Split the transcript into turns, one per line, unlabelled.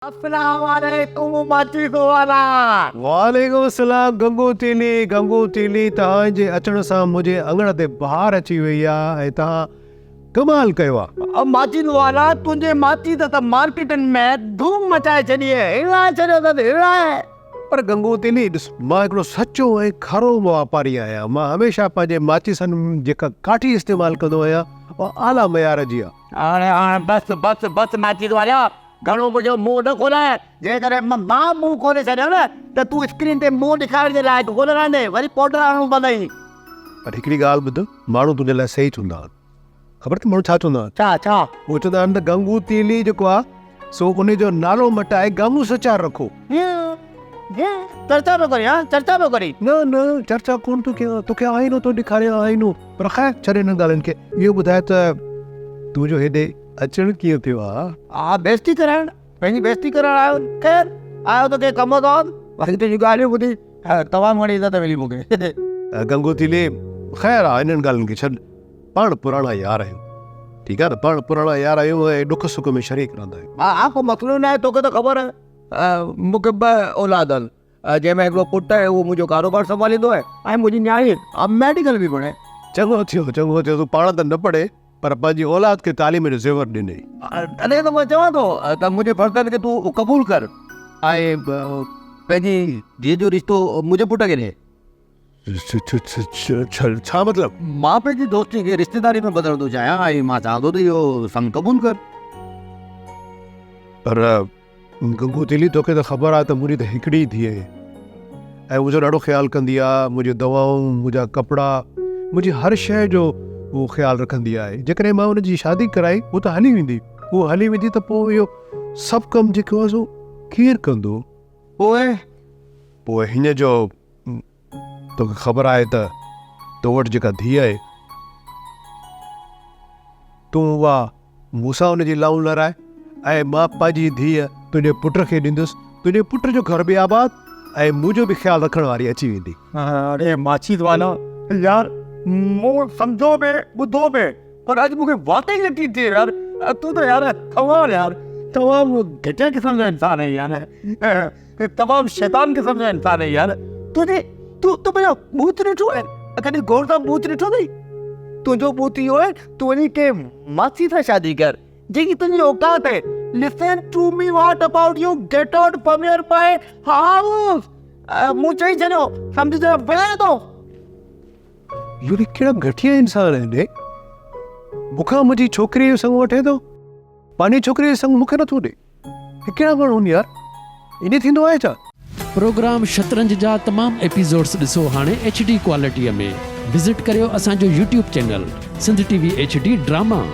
अस्सलामुअलैकुम माचिस वाला।
वालेकुम सलाम गंगू तीली तव्हांजे अचण सां मुंहिंजे अंगण ते बहार अची वई आहे ऐं तव्हां कमाल कयो आहे।
माचिस वाला तुंहिंजे माचिस त मार्केटनि में धूम मचाए छॾी आहे, हिलाए छॾियो अथसि, हिलाए।
पर गंगू तीली ॾिस, मां हिकिड़ो सचो ऐं खरो वापारी आहियां। मां हमेशह पंहिंजे माचिसनि जेका काठी इस्तेमालु कंदो आहियां उहा आला मयार जी आहे।
हाणे बस माचिस वाला, घणो मुंहिंजो मुंहुं न खोलाए। जेकॾहिं मां मुंहुं खोले छॾियो न त तूं स्क्रीन ते मुंहुं ॾेखारण जे लाइ कोन रहंदे, वरी पाउडर हणणो पवंदई।
पर हिकिड़ी ॻाल्हि ॿुध, माण्हू तुंहिंजे लाइ सही चवंदा आहिनि। ख़बर अथई माण्हू छा चवंदा आहिनि?
छा
उहे चवंदा आहिनि त गंगू तीली जेको आहे सो उनजो नालो मटाए गंगू सचार रखो।
चर्चा पियो करी? चर्चा पियो करी?
न चर्चा कोन थो कयां, तोखे आईनो थो ॾेखारियां, आईनो। पर ख़ैर छॾे हिन ॻाल्हियुनि खे। इहो ॿुधाए त तुंहिंजो हेॾे अचणु कीअं थियो आहे?
बेइज़ती कराइण, पंहिंजी बेइज़ती करण आयो। ख़ैर आयो त के कम तो वरी तुंहिंजी ॻाल्हियूं ॿुधी तमामु घणी इज़त मिली मूंखे।
गंगू तीली ख़ैर आहे, हिननि ॻाल्हियुनि खे छॾ। पाण पुराणा यार आहियूं, ठीकु आहे न? पाण पुराणा यार आहियूं ऐं ॾुख सुख में शरीक रहंदा आहियूं।
को मसइलो न आहे, तोखे त ख़बर आहे मूंखे 2 औलाद आहिनि, जंहिंमें हिकिड़ो पुटु आहे, उहो मुंहिंजो कारोबार संभालींदो आहे, ऐं मुंहिंजी न्याणी मेडिकल बि पढ़े।
चङो थियो तूं पाण त न पढ़े पर पंहिंजी औलाद खे तालीम जो ज़ेवर ॾिनई।
तॾहिं त मां चवां थो त मुंहिंजे फर्ज़नि खे तूं क़बूल कर ऐं पंहिंजी धीअ जो रिश्तो मुंहिंजे पुट खे ॾे।
छा मतिलब?
मां पंहिंजी दोस्ती खे रिश्तेदारी में बदिलणु थो चाहियां ऐं मां चाहां थो त इहो संग क़बूल कर।
पर गंगू तीली तोखे त ख़बर आहे त मुंहिंजी त हिकिड़ी धीअ आहे ऐं मुंहिंजो ॾाढो ख़्यालु कंदी आहे। मुंहिंजी दवाऊं, मुंहिंजा कपिड़ा, मुंहिंजी हर शइ जो उहो ख़्यालु रखंदी आहे। जेकॾहिं मां हुनजी शादी कराई उहो त हली वेंदी, त पोइ इहो सभु कमु जेको आहे सो केरु कंदो? पोइ हिन जो तोखे ख़बर आहे त तो वटि जेका धीअ आहे तूं उहा मूंसां हुनजी लाऊं लड़ाए ऐं मां पंहिंजी धीअ तुंहिंजे पुट खे ॾींदुसि। तुंहिंजे पुट जो घर बि आबाद ऐं मुंहिंजो बि ख़्यालु रखण वारी अची वेंदी।
अरे माचिस वाला यार, मूं सम्झो में ॿुधो में, पर अॼु मूंखे वाकई यकीन थिए यार, तूं त यार कमाल यार, तमामु घटिया क़िस्म जो इंसान है यार, तमामु शैतान क़िस्म जो इंसान है यार। तूं पंहिंजो बूथ ॾिठो आहे? कॾहिं गौर सां बूथ ॾिठो अथई? तुंहिंजो बूथ इहो आहे, तूं वञी के मासी सां शादी कर जेकी तुंहिंजी औकात है। Listen to me, what about you? Get out from your house. मूं चई छॾियो, सम्झ जा वञे थो।
इहो कहिड़ा घटिया इंसान आहिनि? मूंखां मुंहिंजी छोकिरीअ जो संग वठे थो, पंहिंजी छोकिरीअ जो संग मूंखे नथो ॾे। हे कहिड़ा माण्हू आहिनि यार? इन थींदो आहे छा?
प्रोग्राम शतरंज जा तमामु एपिसोड्स ॾिसो हाणे HD क्वालिटीअ में। विज़िट करियो असांजो YouTube channel Sindh TV HD drama.